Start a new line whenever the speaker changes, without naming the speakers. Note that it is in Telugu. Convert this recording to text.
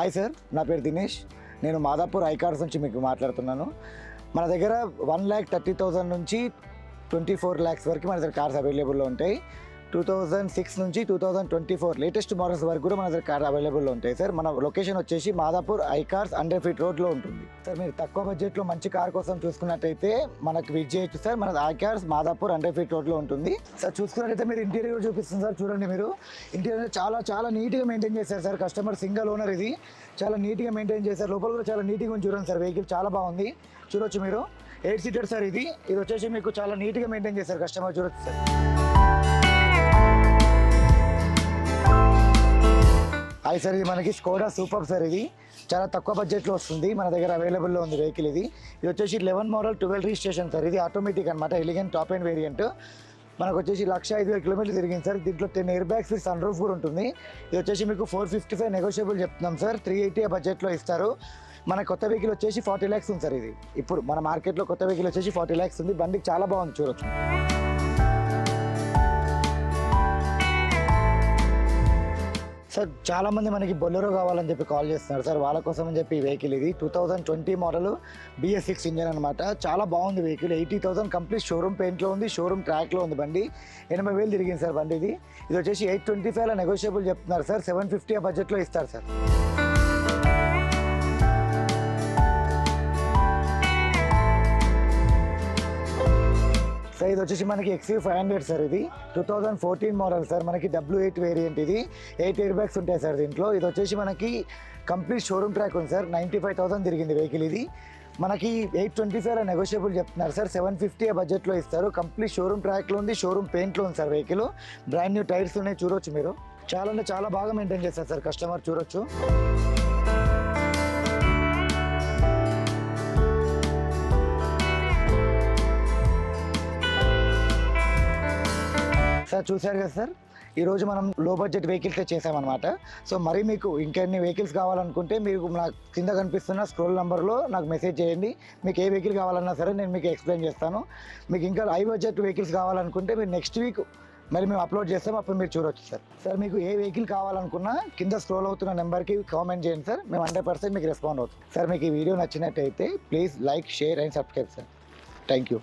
హాయ్ సార్, నా పేరు దినేష్. నేను మాదాపూర్ ఐకార్స్ నుంచి మీకు మాట్లాడుతున్నాను. మన దగ్గర 1,30,000 నుంచి 24 lakhs వరకు మన దగ్గర కార్స్ అవైలబుల్లో ఉంటాయి. 2006 నుంచి 2024 లేటెస్ట్ మోడల్స్ వరకు కూడా మన దగ్గర కార్ అవైలబుల్లో ఉంటాయి సార్. మన లొకేషన్ వచ్చేసి మాదాపూర్ ఐకార్స్ 100 feet రోడ్లో ఉంటుంది సార్. మీరు తక్కువ బడ్జెట్లో మంచి కార్ కోసం చూసుకున్నట్టయితే మనకు విజిట్ చేయొచ్చు సార్. మన ఐకార్స్ మాదాపూర్ 100 feet రోడ్లో ఉంటుంది సార్. చూసుకున్నట్టయితే మీరు ఇంటీరియర్ చూపిస్తుంది సార్. చూడండి, మీరు ఇంటీరియర్ చాలా నీట్గా మెయింటైన్ చేశారు సార్. కస్టమర్ సింగిల్ ఓనర్, ఇది చాలా నీట్గా మెయింటైన్ చేశారు. లోపల కూడా చాలా నీట్గా ఉంది. చూడండి సార్, వెహికల్ చాలా బాగుంది. చూడొచ్చు మీరు, 8 seater సార్. ఇది వచ్చేసి మీకు చాలా నీట్గా మెయింటైన్ చేశారు కస్టమర్. చూడొచ్చు సార్. హాయ్ సార్, ఇది మనకి స్కోడా సూపర్ సార్. ఇది చాలా తక్కువ బడ్జెట్లో వస్తుంది, మన దగ్గర అవైలబుల్లో ఉంది వెహికల్. ఇది వచ్చేసి 11 model 12 registration సార్. ఇది ఆటోమేటిక్ అనమాట, ఎలిగెంట్ టాప్ అండ్ వేరియంట్. మనకు వచ్చేసి 1,05,000 kilometers తిరిగింది సార్. దీంట్లో 10 air bags సన్ రూఫ్ కూడా ఉంటుంది. ఇది వచ్చేసి మీకు 455 నెగోషియబుల్ చెప్తున్నాం సార్. 380 బడ్జెట్లో ఇస్తారు. మన కొత్త వెహికల్ వచ్చేసి 40 lakhs ఉంది సార్. ఇది ఇప్పుడు మన మార్కెట్లో కొత్త వెహికల్ వచ్చేసి 40 lakhs ఉంది. బండికి చాలా బాగుంది, చూడొచ్చు. సార్ చాలామంది మనకి బొలెరో కావాలని చెప్పి కాల్ చేస్తున్నారు సార్. వాళ్ళ కోసం అని చెప్పి ఈ వెహికల్ ఇది 2020 మోడల్ BS6 ఇంజన్ అనమాట. చాలా బాగుంది వెహికల్. 80,000 కంప్లీట్ షోరూమ్ పెయింట్లో ఉంది, షోరూమ్ ట్రాక్లో ఉంది. బండి 80,000 తిరిగింది సార్ బండి. ఇది వచ్చేసి 825 నెగోషియబుల్ చెప్తున్నారు సార్. 750 బడ్జెట్లో ఇస్తారు సార్. సార్ ఇది వచ్చేసి మనకి XV500 సార్. ఇది 2014 మోడల్ సార్. మనకి W8 వేరియంట్. ఇది 8 air bags ఉంటాయి సార్ దీంట్లో. ఇది వచ్చేసి మనకి కంప్లీట్ షోరూమ్ ట్రాక్ ఉంది సార్. 95,000 తిరిగింది వెహికల్. ఇది మనకి 825 నెగోషియబుల్ చెప్తున్నారు సార్. 750 బడ్జెట్లో ఇస్తారు. కంప్లీట్ షోరూమ్ ట్రాక్లో ఉంది, షోరూమ్ పెయింట్లో ఉంది sir vehicle. Brand new tyres ఉన్నాయి, చూడొచ్చు మీరు. చాలా బాగా మెయింటైన్ చేస్తారు సార్ కస్టమర్, చూడొచ్చు. సార్ చూశారు కదా సార్, ఈరోజు మనం లో బడ్జెట్ వెహికల్సే చేసామన్నమాట. సో మరి మీకు ఇంకెన్ని వెహికల్స్ కావాలనుకుంటే మీరు నాకు కింద కనిపిస్తున్న స్క్రోల్ నెంబర్లో నాకు మెసేజ్ చేయండి. మీకు ఏ వెహికల్ కావాలన్నా సరే నేను మీకు ఎక్స్ప్లెయిన్ చేస్తాను. మీకు ఇంకా హై బడ్జెట్ వెహికల్స్ కావాలనుకుంటే మీరు నెక్స్ట్ వీక్ మరి మేము అప్లోడ్ చేస్తాం, అప్పుడు మీరు చూడవచ్చు సార్. సార్ మీకు ఏ వెహికల్ కావాలనుకున్నా కింద స్క్రోల్ అవుతున్న నెంబర్కి కామెంట్ చేయండి సార్. మేము 100% మీకు రెస్పాండ్ అవుతాం సార్. మీకు ఈ వీడియో నచ్చినట్టయితే please like, share and subscribe sir. Thank you.